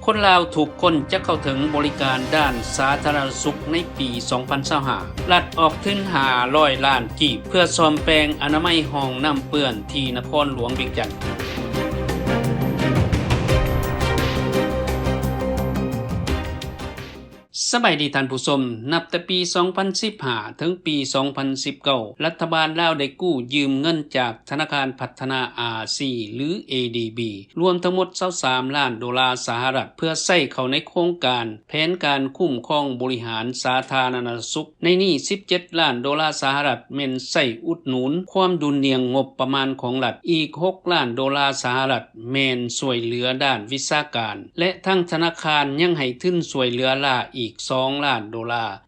คนลาวถูกคนจะเข้าถึงบริการด้านสาธารณสุขในปี 2025 รัฐออกทุน500 ล้านกีบเพื่อซ่อมแปลงอนามัยห้องน้ำเปื้อนที่นครหลวงเวียงจันทน์สบายดีท่านผู้ชมนับแต่ปี 2015 ถึงปี 2019 รัฐบาลลาวได้กู้ยืมเงินจากธนาคารพัฒนาอาเซียนหรือ ADB รวมทั้งหมด$23 ล้านสหรัฐเพื่อใช้เข้าในโครงการแผนการคุ้มครองบริหารสาธารณสุขในนี้$17 ล้านสหรัฐแม่นใช้อุดหนุนความดุลเนียงงบประมาณของรัฐอีก$6 ล้านสหรัฐแม่นช่วยเหลือด้านวิชาการและทั้งธนาคารยังให้ทุนช่วยเหลือล่าอีก$2 ล้าน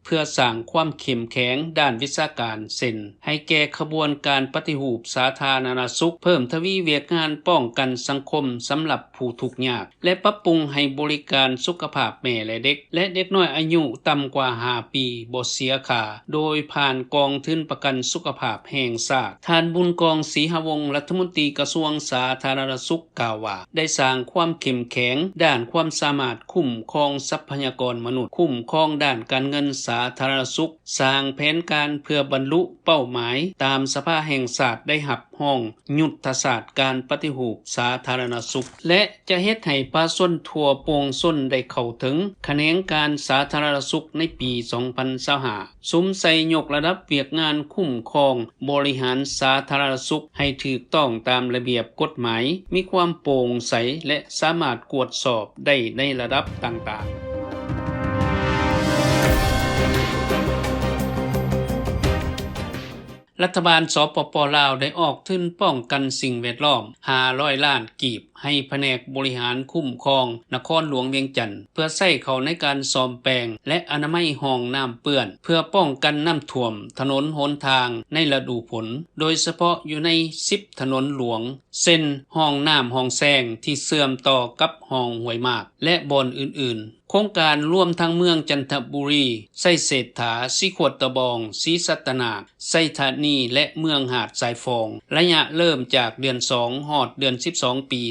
เพื่อสร้างความเข้มแข็งด้านวิชาการเช่นให้แก่ขบวนการปฏิรูปสาธารณสุขเพิ่มทวีเวียกงานป้องกันสังคมสำหรับผู้ทุกข์ยากและปรับปรุงให้บริการสุขภาพแม่และเด็กและเด็กน้อยอายุต่ำกว่า5ปีบ่เสียค่าโดยผ่านกองทุนประกันสุขภาพแห่งชาติท่านบุญกองศรีหวงศ์รัฐมนตรีกระทรวงสาธารณสุขกล่าวว่าได้สร้างความเข้มแข็งด้านความสามารถคุ้มครองทรัพยากรมนุษย์คุ้มครองด้านการเงินสาธารณสุขสร้างแผนการเพื่อบรรลุเป้าหมายตามสภาแห่งชาติได้รับห้องยุทธศาสตร์การปฏิรูปสาธารณสุขและจะเฮ็ดให้ประชาชนทั่วโปร่งชนได้เข้าถึงแขนงการสาธารณสุขในปี 2025สุมใส่ยกระดับเวียกงานคุ้มครองบริหารสาธารณสุขให้ถูกต้องตามระเบียบกฎหมายมีความโปร่งใสและสามารถตรวจสอบได้ในระดับต่างๆรัฐบาลสปป.ลาวได้ออกทุนป้องกันสิ่งแวดล้อม500 ล้านกีบให้แผนกบริหารคุ้มครองนครหลวงเวียงจันทน์เพื่อใช้เข้าในการซ่อมแปลงและอนามัยห้องน้ำเปื้อนเพื่อป้องกันน้ำท่วมถนนหนทางในฤดูฝนโดยเฉพาะอยู่ใน10ถนนหลวงเส้นห้องน้ำห้องแซงที่เชื่อมต่อกับห้องห้วยมากและบ่อนอื่นๆโครงการร่วมทั้งเมืองจันทบุรีไส้เศรษฐาสีขวดตะบองศรีสัตนาไส้ธานีและเมืองหาดสายฟองระยะเริ่มจากเดือน2ฮอดเดือน12ปี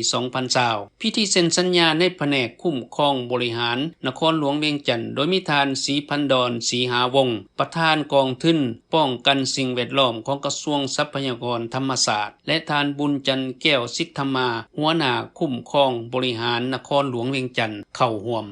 2020พิธีเซ็นสัญญาในแผนกคุ้มครองบริหารนครหลวงเวียงจันทน์โดยมีทานศรีพันดรศรีหาวงศ์ประธานกองทุนป้องกันสิ่งแวดล้อมของกระทรวงทรัพยากรธรรมชาติและทานบุญจันทร์แก้วสิทธมาหัวหน้าคุ้มครองบริหารนครหลวงเวียงจันทน์เข้าร่วม